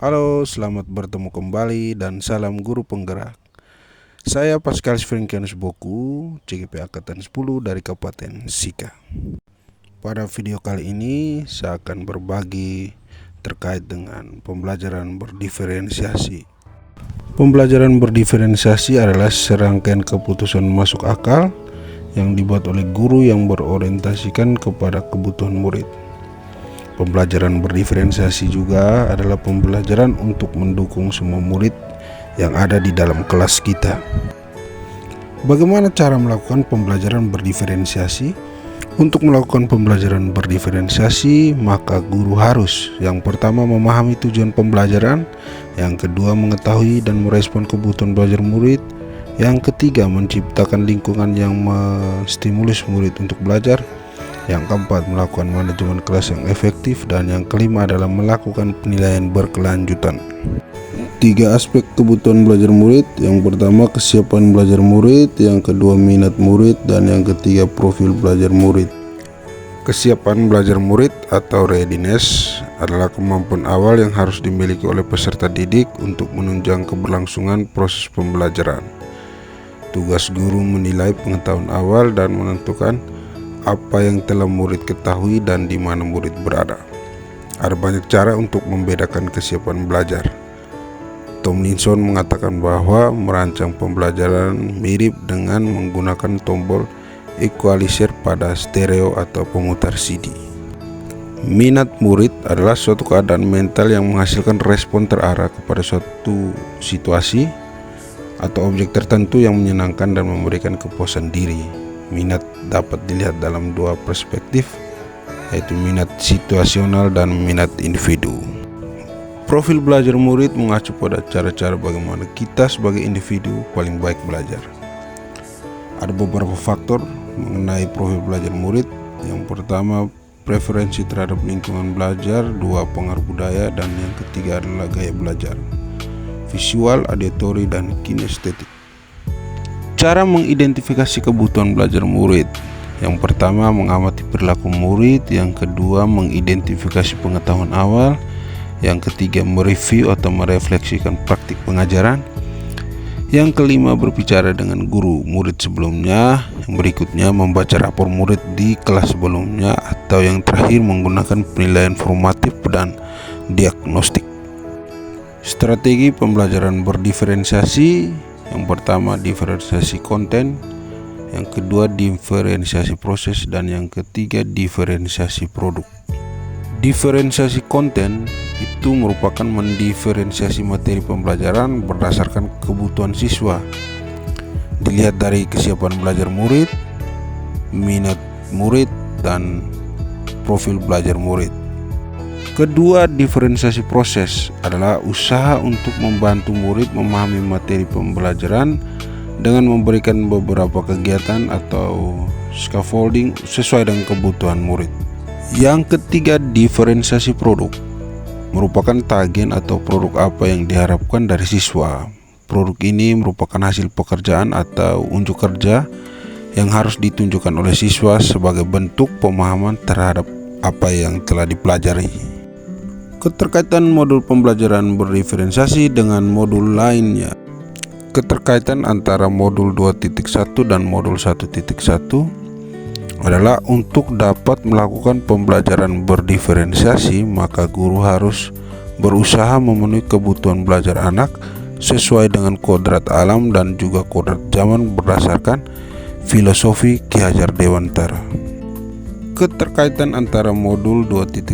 Halo, selamat bertemu kembali dan salam guru penggerak. Saya Pascal Frankianus Boku, CGP Angkatan 10 dari Kabupaten Sika. Pada video kali ini saya akan berbagi terkait dengan pembelajaran berdiferensiasi. Pembelajaran berdiferensiasi adalah serangkaian keputusan masuk akal yang dibuat oleh guru yang berorientasikan kepada kebutuhan murid. Pembelajaran berdiferensiasi juga adalah pembelajaran untuk mendukung semua murid yang ada di dalam kelas kita. Bagaimana cara melakukan pembelajaran berdiferensiasi? Untuk melakukan pembelajaran berdiferensiasi, maka guru harus yang pertama memahami tujuan pembelajaran, yang kedua mengetahui dan merespon kebutuhan belajar murid, yang ketiga menciptakan lingkungan yang menstimulus murid untuk belajar, yang keempat melakukan manajemen kelas yang efektif, dan yang kelima adalah melakukan penilaian berkelanjutan. Tiga aspek kebutuhan belajar murid, yang pertama kesiapan belajar murid, yang kedua minat murid, dan yang ketiga profil belajar murid. Kesiapan belajar murid atau readiness adalah kemampuan awal yang harus dimiliki oleh peserta didik untuk menunjang keberlangsungan proses pembelajaran. Tugas guru menilai pengetahuan awal dan menentukan apa yang telah murid ketahui dan di mana murid berada. Ada banyak cara untuk membedakan kesiapan belajar. Tomlinson mengatakan bahwa merancang pembelajaran mirip dengan menggunakan tombol equalizer pada stereo atau pemutar CD. Minat murid adalah suatu keadaan mental yang menghasilkan respon terarah kepada suatu situasi atau objek tertentu yang menyenangkan dan memberikan kepuasan diri. Minat dapat dilihat dalam dua perspektif, yaitu minat situasional dan minat individu. Profil belajar murid mengacu pada cara-cara bagaimana kita sebagai individu paling baik belajar. Ada beberapa faktor mengenai profil belajar murid. Yang pertama, preferensi terhadap lingkungan belajar, dua, pengaruh budaya, dan yang ketiga adalah gaya belajar, visual, auditory, dan kinestetik. Cara mengidentifikasi kebutuhan belajar murid. Yang pertama, mengamati perilaku murid. Yang kedua, mengidentifikasi pengetahuan awal. Yang ketiga, mereview atau merefleksikan praktik pengajaran. Yang kelima, berbicara dengan guru murid sebelumnya. Yang berikutnya, membaca rapor murid di kelas sebelumnya. Atau yang terakhir, menggunakan penilaian formatif dan diagnostik. Strategi pembelajaran berdiferensiasi. Yang pertama, diferensiasi konten, yang kedua diferensiasi proses, dan yang ketiga diferensiasi produk. Diferensiasi konten itu merupakan mendiferensiasi materi pembelajaran berdasarkan kebutuhan siswa. Dilihat dari kesiapan belajar murid, minat murid, dan profil belajar murid. Kedua, diferensiasi proses adalah usaha untuk membantu murid memahami materi pembelajaran dengan memberikan beberapa kegiatan atau scaffolding sesuai dengan kebutuhan murid. Yang ketiga, diferensiasi produk merupakan tagihan atau produk apa yang diharapkan dari siswa. Produk ini merupakan hasil pekerjaan atau unjuk kerja yang harus ditunjukkan oleh siswa sebagai bentuk pemahaman terhadap apa yang telah dipelajari. Keterkaitan modul pembelajaran berdiferensiasi dengan modul lainnya. Keterkaitan antara modul 2.1 dan modul 1.1 adalah untuk dapat melakukan pembelajaran berdiferensiasi, maka guru harus berusaha memenuhi kebutuhan belajar anak sesuai dengan kodrat alam dan juga kodrat zaman berdasarkan filosofi Ki Hajar Dewantara. Keterkaitan antara modul 2.1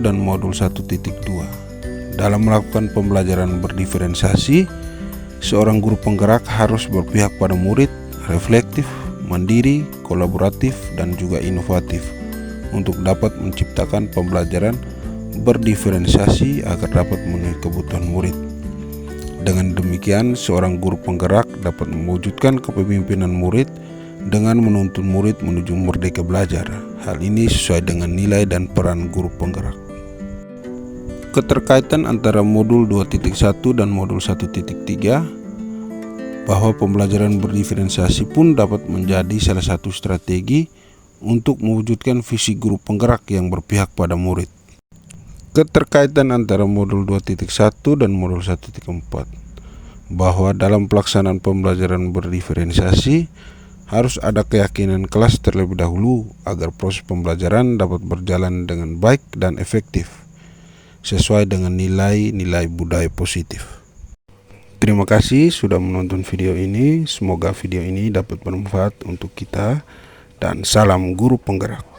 dan modul 1.2. Dalam melakukan pembelajaran berdiferensiasi, seorang guru penggerak harus berpihak pada murid, reflektif, mandiri, kolaboratif, dan juga inovatif untuk dapat menciptakan pembelajaran berdiferensiasi agar dapat memenuhi kebutuhan murid. Dengan demikian, seorang guru penggerak dapat mewujudkan kepemimpinan murid dengan menuntun murid menuju merdeka belajar. Hal ini sesuai dengan nilai dan peran guru penggerak. Keterkaitan antara modul 2.1 dan modul 1.3, bahwa pembelajaran berdiferensiasi pun dapat menjadi salah satu strategi untuk mewujudkan visi guru penggerak yang berpihak pada murid. Keterkaitan antara modul 2.1 dan modul 1.4, bahwa dalam pelaksanaan pembelajaran berdiferensiasi harus ada keyakinan kelas terlebih dahulu agar proses pembelajaran dapat berjalan dengan baik dan efektif sesuai dengan nilai-nilai budaya positif. Terima kasih sudah menonton video ini. Semoga video ini dapat bermanfaat untuk kita, dan salam guru penggerak.